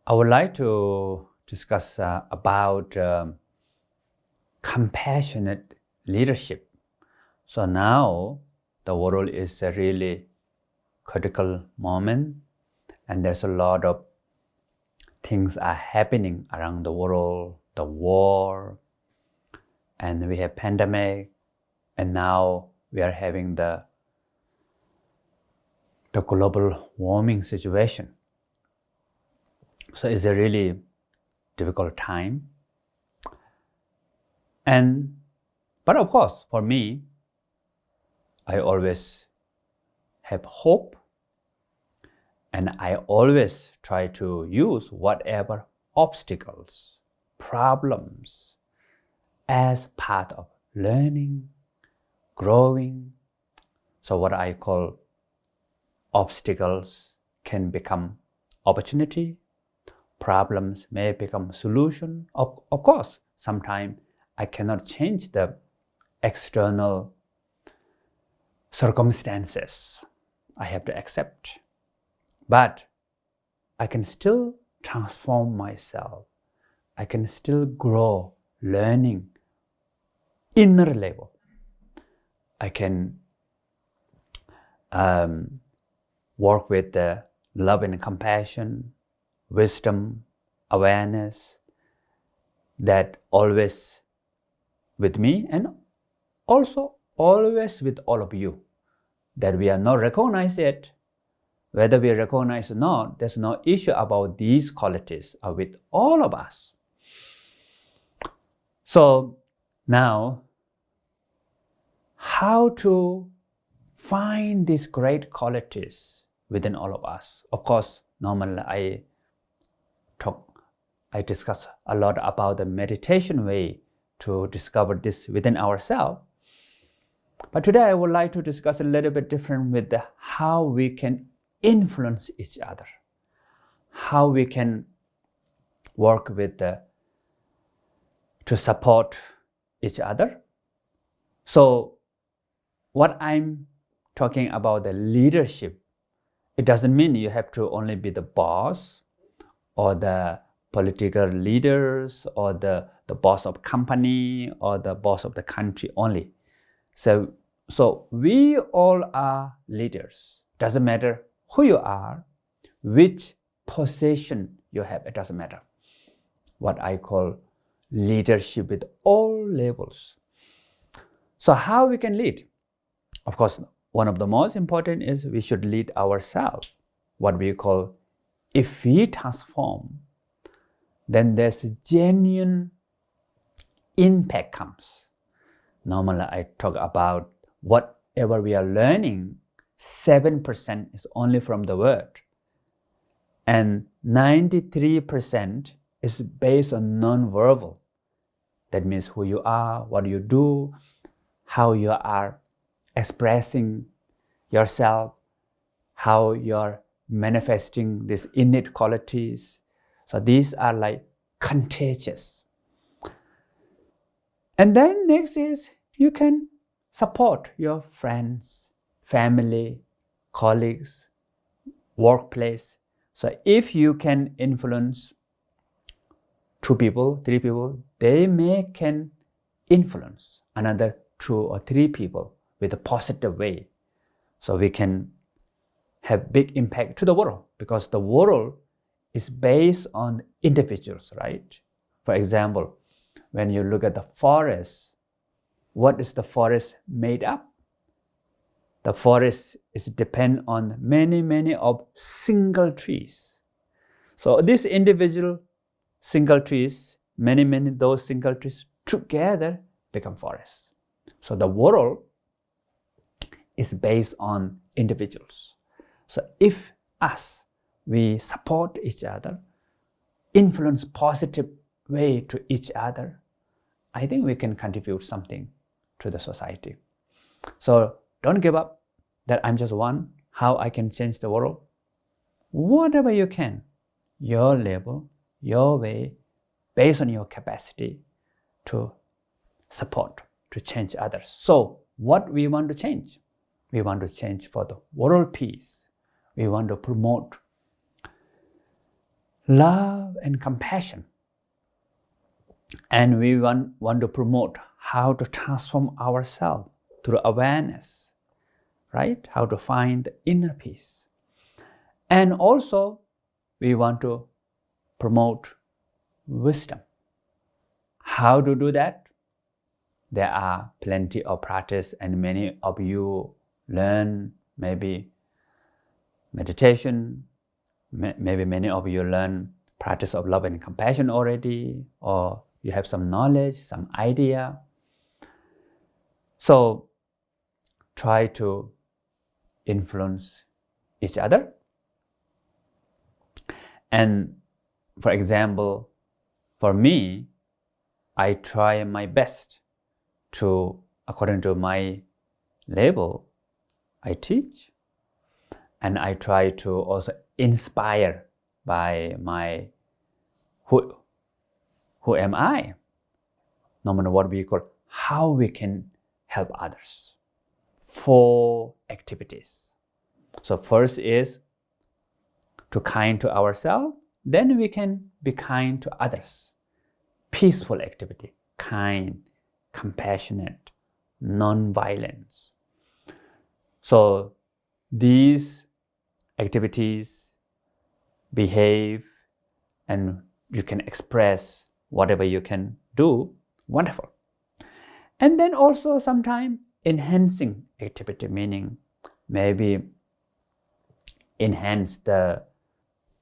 I would like to discuss about compassionate leadership. So now the world is a really critical moment, and there's a lot of things are happening around the world, the war, and we have pandemic, and now we are having the global warming situation. So it's a really difficult time. But of course, for me, I always have hope, and I always try to use whatever obstacles, problems as part of learning, growing. So what I call obstacles can become opportunity, problems may become solution. Of course, sometimes I cannot change the external circumstances. I have to accept. But I can still transform myself. I can still grow, learning, inner level. I can work with the love and compassion, wisdom, awareness that always with me, and also always with all of you, that we are not recognized yet. Whether we recognize or not, there's no issue about these qualities are with all of us. So now, how to find these great qualities within all of us? Of course, normally I discuss a lot about the meditation way to discover this within ourselves. But today I would like to discuss a little bit different with how we can influence each other, how we can work with to support each other. So what I'm talking about the leadership, it doesn't mean you have to only be the boss or the political leaders or the boss of company or the boss of the country only. So we all are leaders. Doesn't matter who you are, which position you have, it doesn't matter. What I call leadership at all levels. So how we can lead? Of course, one of the most important is we should lead ourselves. What we call, if we transform, then there's a genuine impact comes. Normally I talk about whatever we are learning, 7% is only from the word, and 93% is based on non-verbal. That means who you are, what you do, how you are expressing yourself, how you're manifesting these innate qualities. So these are like contagious. And then next is you can support your friends, family, colleagues, workplace. So if you can influence 2 people, 3 people, they can influence another 2 or 3 people with a positive way. So we can have big impact to the world, because the world is based on individuals, right? For example, when you look at the forest, what is the forest made up? The forest is depend on many of single trees. So this individual single trees, many those single trees together become forests. So the world is based on individuals. So if we support each other, influence positive way to each other, I think we can contribute something to the society. So don't give up that I'm just one, how I can change the world. Whatever you can, your level, your way, based on your capacity to support, to change others. So what we want to change? We want to change for the world peace. We want to promote love and compassion. And we want to promote how to transform ourselves through awareness, right? How to find the inner peace. And also, we want to promote wisdom. How to do that? There are plenty of practice, and many of you learn maybe meditation, maybe many of you learn practice of love and compassion already, or you have some knowledge, some idea. So try to influence each other. And for example, for me, I try my best to, according to my label, I teach, and I try to also inspire by my who am I? No matter what we call, how we can help others. 4 activities. So first is to kind to ourselves, then we can be kind to others. Peaceful activity, kind, compassionate, non-violence. So these activities behave, and you can express whatever you can do, wonderful. And then also sometimes enhancing activity, meaning maybe enhance the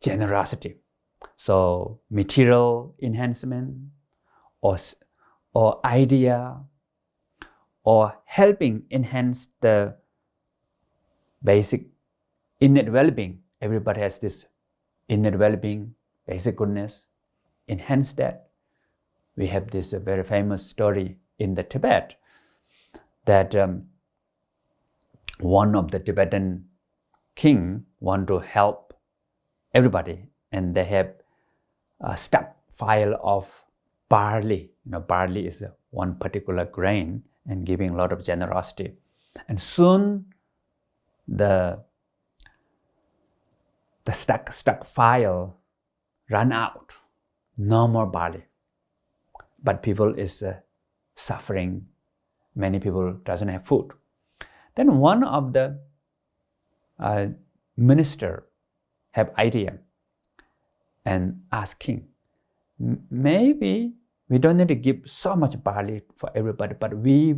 generosity. So material enhancement, or idea, or helping enhance the basic innate well-being. Everybody has this innate well-being, basic goodness. Enhance that. We have this very famous story in the Tibet that one of the Tibetan king want to help everybody, and they have a stockpile of barley. Barley is one particular grain, and giving a lot of generosity. And soon the stockpile run out. No more barley. But people is suffering. Many people doesn't have food. Then one of the minister have idea and ask king, maybe we don't need to give so much barley for everybody, but we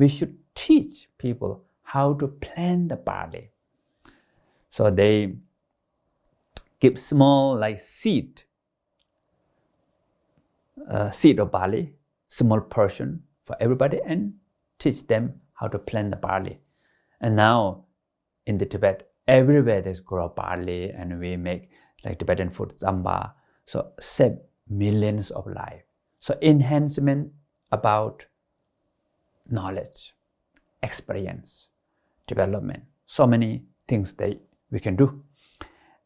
should teach people how to plant the barley. So they give small seed of barley, small portion for everybody, and teach them how to plant the barley. And now in the Tibet, everywhere there's grow barley, and we make Tibetan food, zamba. So save millions of lives. So enhancement about knowledge, experience, development. So many things that we can do.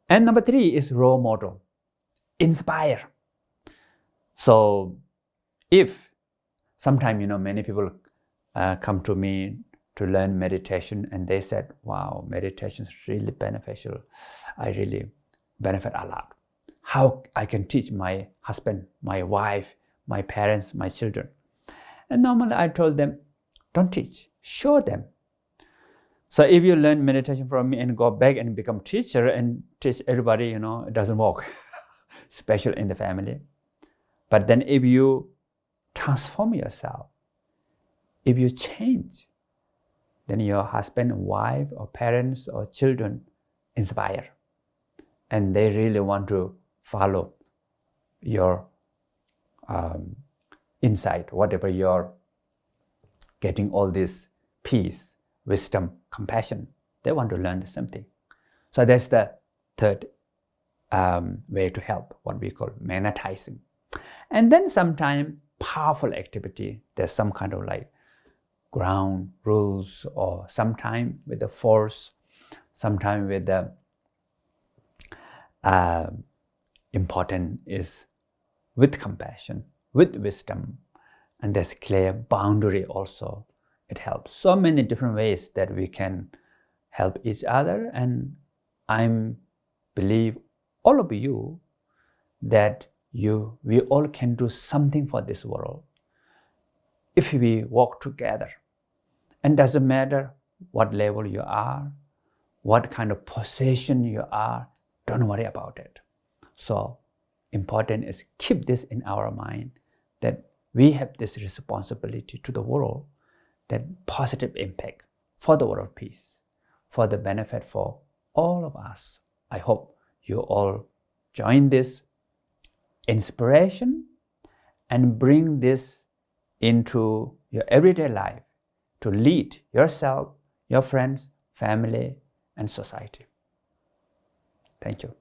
And number 3 is role model, inspire. So if sometimes, many people come to me to learn meditation, and they said, wow, meditation is really beneficial. I really benefit a lot. How I can teach my husband, my wife, my parents, my children? And normally I told them, don't teach, show them. So if you learn meditation from me and go back and become teacher and teach everybody, it doesn't work, especially in the family. But then if you transform yourself, if you change, then your husband, wife, or parents, or children inspire. And they really want to follow your insight, whatever you're getting, all this peace, wisdom, compassion. They want to learn something. So that's the 3rd way to help, what we call magnetizing. And then sometimes powerful activity, there's some kind of ground rules, or sometimes with the force, sometimes with the important is with compassion, with wisdom, and there's clear boundary also. It helps. So many different ways that we can help each other, and I believe all of you that we all can do something for this world if we work together. And doesn't matter what level you are, what kind of position you are, don't worry about it. So important is keep this in our mind, that we have this responsibility to the world, that positive impact for the world peace, for the benefit for all of us. I hope you all join this inspiration and bring this into your everyday life to lead yourself, your friends, family, and society. Thank you.